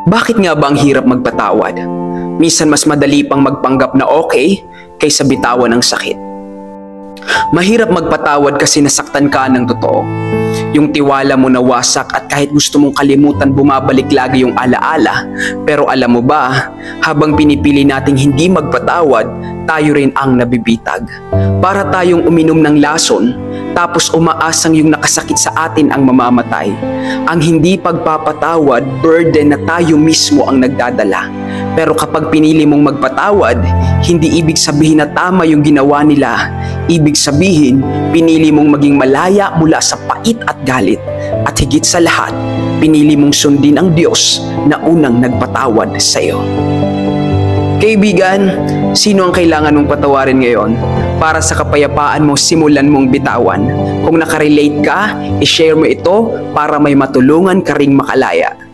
Bakit nga ba ang hirap magpatawad? Minsan mas madali pang magpanggap na okay kaysa bitawan ng sakit. Mahirap magpatawad kasi nasaktan ka ng totoo. Yung tiwala mo nawasak at kahit gusto mong kalimutan bumabalik lagi yung alaala. Pero alam mo ba, habang pinipili nating hindi magpatawad, tayo rin ang nabibitag. Para tayong uminom ng lason, tapos umaasang yung nakasakit sa atin ang mamamatay. Ang hindi pagpapatawad, burden na tayo mismo ang nagdadala. Pero kapag pinili mong magpatawad, hindi ibig sabihin na tama yung ginawa nila. Ibig sabihin, pinili mong maging malaya mula sa pait at galit. At higit sa lahat, pinili mong sundin ang Diyos na unang nagpatawad sa iyo. Kaibigan, sino ang kailangan mong patawarin ngayon? Para sa kapayapaan mo, simulan mong bitawan. Kung nakarelate ka, i-share mo ito para may matulungan ka ring makalaya.